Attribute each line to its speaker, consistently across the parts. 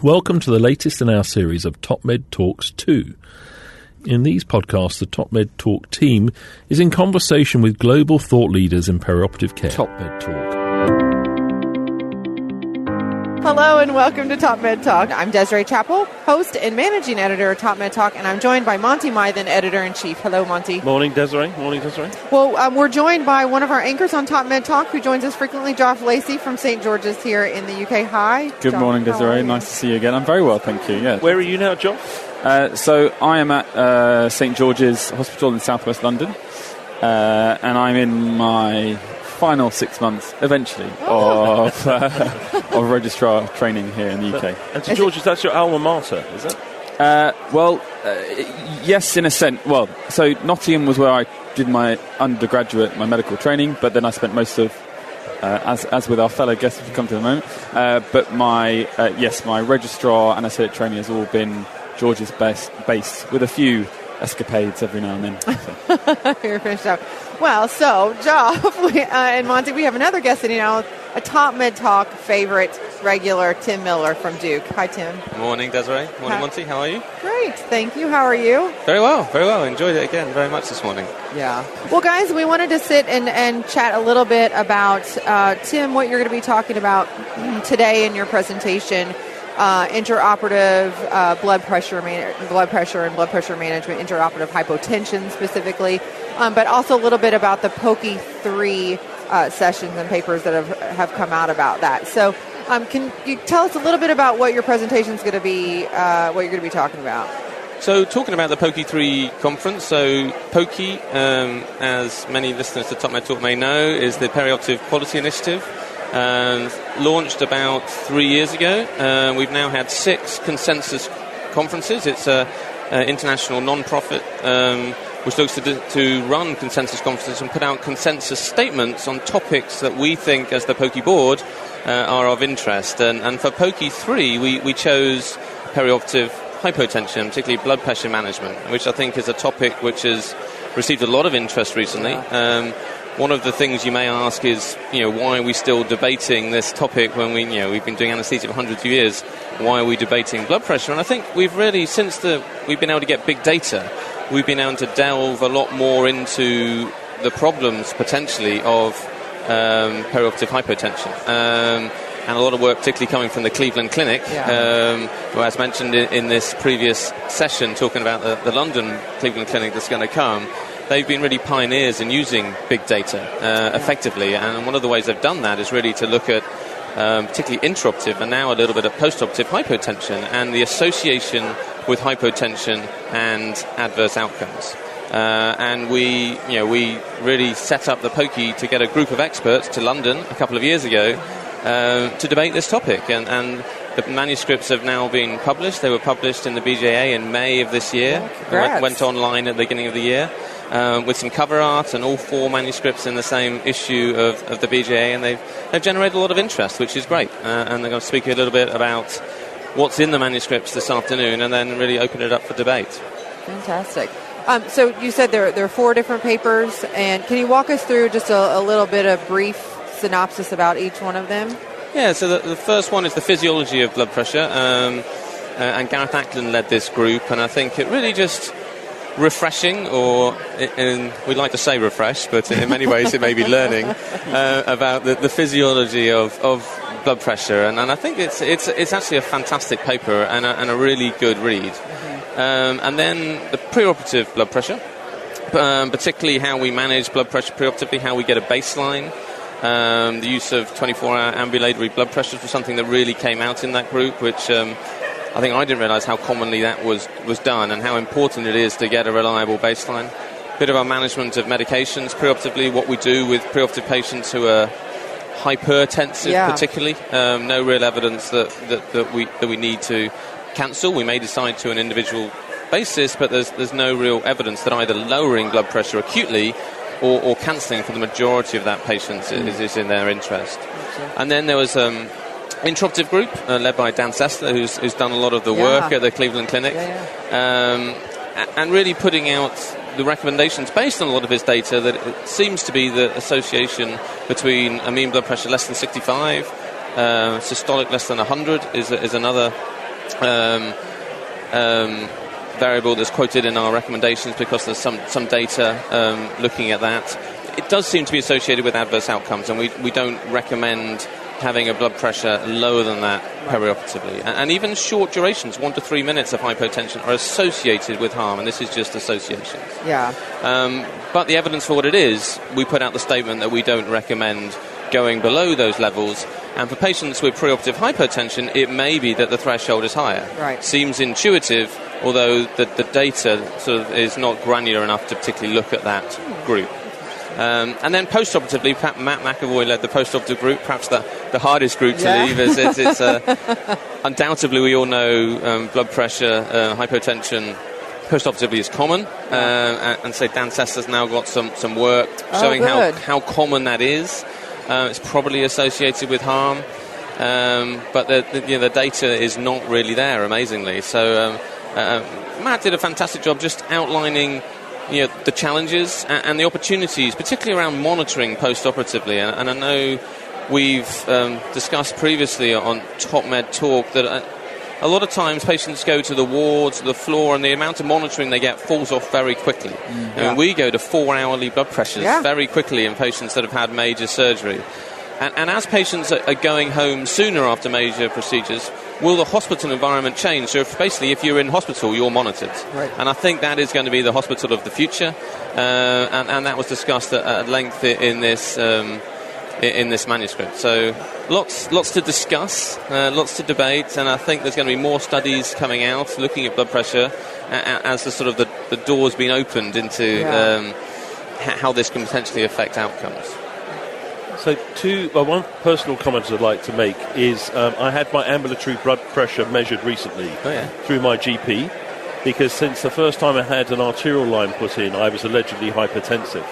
Speaker 1: Welcome to the latest in our series of TopMedTalks 2. In these podcasts, the TopMedTalk team is in conversation with global thought leaders in perioperative care. TopMedTalk.
Speaker 2: Hello and welcome to TopMedTalk. I'm Desiree, Chappell, host and managing editor of TopMedTalk, and I'm joined by Monty, Mythen, editor-in-chief. Hello, Monty.
Speaker 3: Morning, Desiree. Morning, Desiree.
Speaker 2: Well, we're joined by one of our anchors on TopMedTalk who joins us frequently, Joff Lacey from St. George's here in the UK. Hi.
Speaker 4: Good
Speaker 2: Joff,
Speaker 4: morning, Desiree. Nice to see you again. I'm very well, thank you. Yeah.
Speaker 3: Where are you now, Joff?
Speaker 4: So I am at St. George's Hospital in southwest London, and I'm in my final 6 months, eventually, of registrar training here in the UK.
Speaker 3: And St. George's, that's your alma mater, is it?
Speaker 4: Yes, in a sense. Well, so Nottingham was where I did my undergraduate, my medical training, but then I spent most of, as with our fellow guests who come to the moment, but my registrar anaesthetic training has all been George's based with a few escapades every now and then. So.
Speaker 2: You're finished up. Well, so, Joff and Monty, we have another guest sitting down, a TopMedTalk favorite regular, Tim Miller from Duke. Hi, Tim.
Speaker 5: Morning, Desiree. Morning, Monty. How are you?
Speaker 2: Great, thank you. How are you?
Speaker 5: Very well. Enjoyed it again very much this morning.
Speaker 2: Yeah. Well, guys, we wanted to sit and chat a little bit about, Tim, what you're going to be talking about today in your presentation. Intraoperative blood pressure and blood pressure management, intraoperative hypotension specifically, but also a little bit about the POQI 3 sessions and papers that have come out about that. So, can you tell us a little bit about what your presentation is going to be, what you're going to be talking about?
Speaker 5: So, talking about the POQI 3 conference, so POQI, as many listeners to TopMedTalk may know, is the Perioperative Quality Initiative. Launched about 3 years ago. We've now had 6 consensus conferences. It's an international non-profit which looks to run consensus conferences and put out consensus statements on topics that we think, as the POQI board, are of interest. And for POQI 3, we chose perioperative hypotension, particularly blood pressure management, which I think is a topic which has received a lot of interest recently. One of the things you may ask is, why are we still debating this topic when we've been doing anaesthesia for hundreds of years? Why are we debating blood pressure? And I think we've really, since we've been able to get big data, we've been able to delve a lot more into the problems potentially of perioperative hypotension. And a lot of work, particularly coming from the Cleveland Clinic, as mentioned in this previous session, talking about the London Cleveland Clinic that's going to come. They've been really pioneers in using big data effectively, and one of the ways they've done that is really to look at particularly intraoperative and now a little bit of postoperative hypotension and the association with hypotension and adverse outcomes. And we really set up the POQI to get a group of experts to London a couple of years ago to debate this topic, and the manuscripts have now been published. They were published in the BJA in May of this year. Went online at the beginning of the year. With some cover art and all 4 manuscripts in the same issue of the BJA, and they've generated a lot of interest, which is great. And they're going to speak a little bit about what's in the manuscripts this afternoon, and then really open it up for debate.
Speaker 2: Fantastic. So you said there are 4 different papers, and can you walk us through just a little bit of brief synopsis about each one of them? Yeah,
Speaker 5: so the first one is the physiology of blood pressure, and Gareth Ackland led this group, and I think it really just refreshing, we'd like to say refresh, but in many ways it may be learning about the physiology of blood pressure, and I think it's actually a fantastic paper and a really good read. And then the preoperative blood pressure, particularly how we manage blood pressure preoperatively, how we get a baseline. The use of 24-hour ambulatory blood pressures was something that really came out in that group, which I think I didn't realise how commonly that was done and how important it is to get a reliable baseline. A bit of our management of medications preoperatively, what we do with preoperative patients who are hypertensive particularly. No real evidence that we need to cancel. We may decide to an individual basis, but there's no real evidence that either lowering blood pressure acutely or cancelling for the majority of that patients is in their interest. And then there was intraoperative group led by Dan Sessler, who's done a lot of the work at the Cleveland Clinic, and really putting out the recommendations based on a lot of his data that it seems to be the association between a mean blood pressure less than 65, systolic less than 100 is another variable that's quoted in our recommendations because there's some data looking at that. It does seem to be associated with adverse outcomes, and we don't recommend having a blood pressure lower than that perioperatively. And even short durations, 1 to 3 minutes of hypotension, are associated with harm, and this is just associations.
Speaker 2: Yeah.
Speaker 5: But the evidence for what it is, we put out the statement that we don't recommend going below those levels. And for patients with preoperative hypotension, it may be that the threshold is higher.
Speaker 2: Right.
Speaker 5: Seems intuitive, although the data sort of is not granular enough to particularly look at that group. And then post-operatively, Matt McAvoy led the post-operative group, perhaps the hardest group to leave. It's undoubtedly, we all know blood pressure, hypotension, post-operatively is common. And so Dan Sesser's now got some work showing how common that is. It's probably associated with harm. But the data is not really there, amazingly. So Matt did a fantastic job just outlining the challenges and the opportunities, particularly around monitoring post-operatively. And I know we've discussed previously on TopMedTalk that a lot of times patients go to the wards, the floor, and the amount of monitoring they get falls off very quickly. And we go to 4-hourly blood pressures very quickly in patients that have had major surgery. And as patients are going home sooner after major procedures, will the hospital environment change? So if you're in hospital, you're monitored.
Speaker 2: Right.
Speaker 5: And I think that is going to be the hospital of the future. And that was discussed at length in this manuscript. So lots to discuss, lots to debate, and I think there's going to be more studies coming out looking at blood pressure as the door's been opened into how this can potentially affect outcomes.
Speaker 1: So one personal comment I'd like to make is I had my ambulatory blood pressure measured recently through my GP, because since the first time I had an arterial line put in, I was allegedly hypertensive.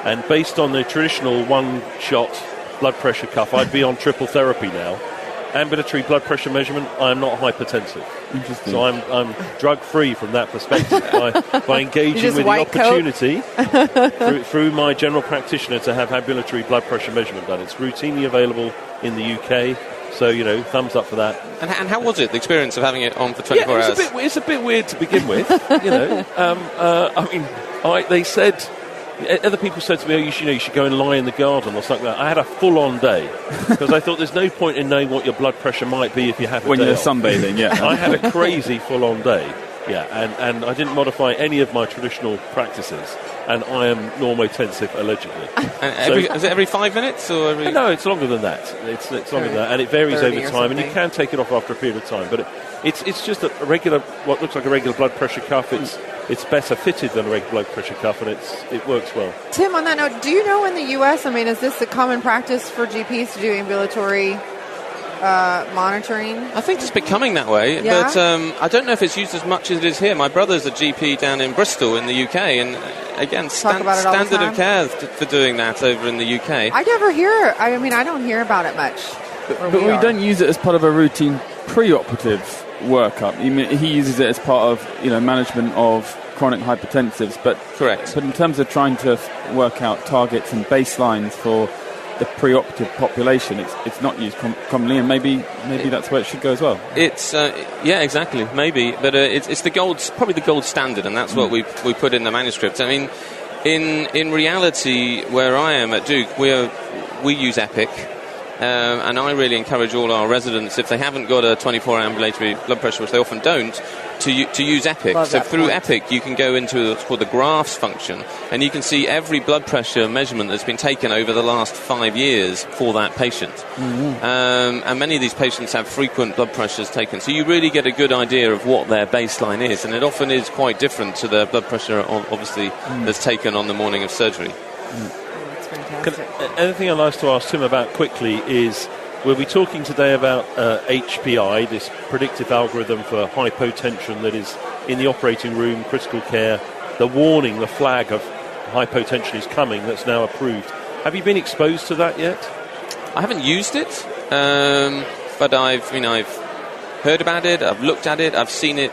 Speaker 1: And based on the traditional one-shot blood pressure cuff, I'd be on triple therapy now. Ambulatory blood pressure measurement, I'm not hypertensive. Interesting. So I'm drug-free from that perspective by engaging with the opportunity through my general practitioner to have ambulatory blood pressure measurement done. It's routinely available in the UK, so, thumbs up for that.
Speaker 5: And how was it, the experience of having it on for 24 hours?
Speaker 1: It's a bit weird to begin with, they said... Other people said to me, you should go and lie in the garden or something like that. I had a full-on day because I thought there's no point in knowing what your blood pressure might be if you have a day
Speaker 4: when you're
Speaker 1: off.
Speaker 4: sunbathing,
Speaker 1: I had a crazy full-on day, and I didn't modify any of my traditional practices, and I am normotensive, allegedly.
Speaker 5: Is it every 5 minutes? Or every...
Speaker 1: No, it's longer than that. It's longer than that, and it varies over time, and you can take it off after a period of time, but it's just a regular, what looks like a regular blood pressure cuff. It's better fitted than a regular blood pressure cuff, and it works well.
Speaker 2: Tim, on that note, do you know in the U.S., is this a common practice for GPs to do ambulatory monitoring?
Speaker 5: I think it's becoming that way, but I don't know if it's used as much as it is here. My brother's a GP down in Bristol in the UK, and again, standard of care for doing that over in the UK.
Speaker 2: I never hear, I don't hear about it much.
Speaker 4: But we don't use it as part of a routine preoperative workup. He uses it as part of management of chronic hypertensives, but
Speaker 5: correct.
Speaker 4: But in terms of trying to work out targets and baselines for the preoperative population, it's not used commonly, and maybe that's where it should go as well.
Speaker 5: It's exactly, maybe, but it's probably the gold standard, and that's what we put in the manuscript. In reality, where I am at Duke, we use Epic. And I really encourage all our residents, if they haven't got a 24-hour ambulatory blood pressure, which they often don't, to use Epic. So through Epic, you can go into what's called the graphs function, and you can see every blood pressure measurement that's been taken over the last 5 years for that patient. Mm-hmm. And many of these patients have frequent blood pressures taken. So you really get a good idea of what their baseline is, and it often is quite different to the blood pressure, obviously, that's taken on the morning of surgery.
Speaker 2: Mm.
Speaker 1: Anything I'd like to ask Tim about quickly is, we'll be talking today about HPI, this predictive algorithm for hypotension that is in the operating room, critical care, the warning, the flag of hypotension is coming, that's now approved. Have you been exposed to that yet?
Speaker 5: I haven't used it, but I've heard about it, I've looked at it, I've seen it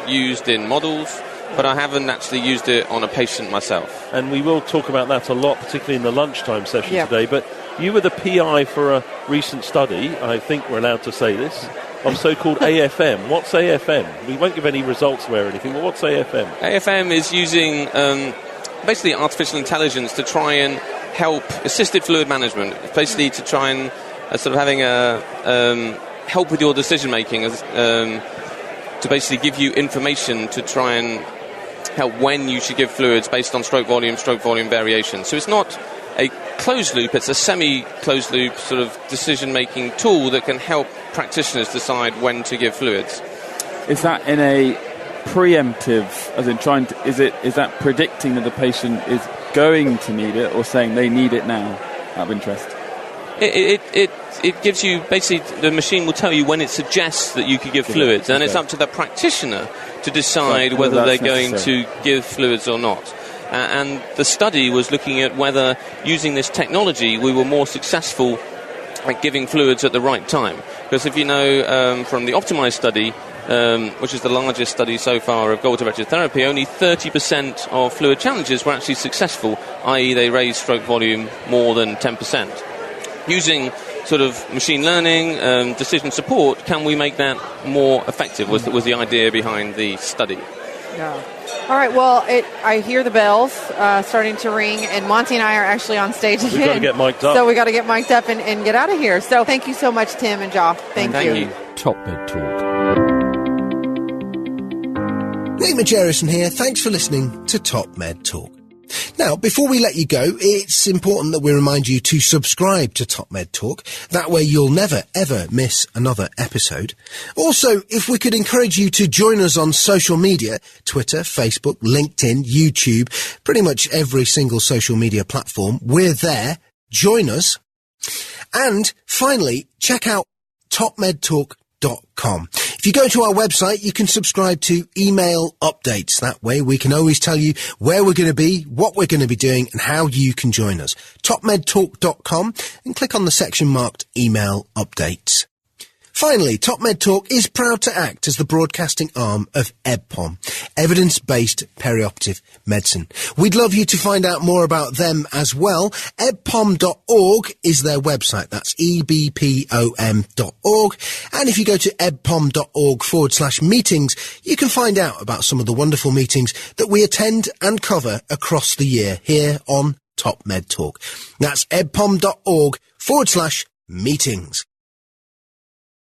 Speaker 5: used in models, but I haven't actually used it on a patient myself.
Speaker 1: And we will talk about that a lot, particularly in the lunchtime session today. But you were the PI for a recent study, I think we're allowed to say this, of so-called AFM. What's AFM? We won't give any results or anything, but what's AFM?
Speaker 5: AFM is using basically artificial intelligence to try and help assisted fluid management, basically to try and sort of having a help with your decision making, to basically give you information to try and help when you should give fluids based on stroke volume variation. So it's not a closed loop, it's a semi-closed loop sort of decision-making tool that can help practitioners decide when to give fluids.
Speaker 4: Is that in a preemptive, as in trying to, is that predicting that the patient is going to need it or saying they need it now, out of interest?
Speaker 5: It gives you, basically, the machine will tell you when it suggests that you could give fluids, and it's up to the practitioner to decide whether they're going to give fluids or not. And the study was looking at whether, using this technology, we were more successful at giving fluids at the right time. Because if you know from the Optimise study, which is the largest study so far of goal-directed therapy, only 30% of fluid challenges were actually successful, i.e. they raised stroke volume more than 10%. Using sort of machine learning, decision support, can we make that more effective, was the idea behind the study.
Speaker 2: Yeah. All right, well, I hear the bells starting to ring, and Monty and I are actually on stage again.
Speaker 1: We've got to get mic'd up.
Speaker 2: So we got to get mic'd up and get out of here. So thank you so much, Tim and Joff. Thank you.
Speaker 6: TopMed Talk.
Speaker 7: Nick Majerison here. Thanks for listening to TopMed Talk. Now, before we let you go, it's important that we remind you to subscribe to TopMed Talk. That way you'll never, ever miss another episode. Also, if we could encourage you to join us on social media, Twitter, Facebook, LinkedIn, YouTube, pretty much every single social media platform, we're there. Join us. And finally, check out TopMedTalk.com. If you go to our website, you can subscribe to email updates. That way we can always tell you where we're going to be, what we're going to be doing, and how you can join us. TopMedTalk.com, and click on the section marked email updates. Finally, TopMed Talk is proud to act as the broadcasting arm of EBPOM, Evidence-Based Perioperative Medicine. We'd love you to find out more about them as well. ebpom.org is their website. That's ebpom.org. And if you go to ebpom.org/meetings, you can find out about some of the wonderful meetings that we attend and cover across the year here on TopMed Talk. That's ebpom.org/meetings.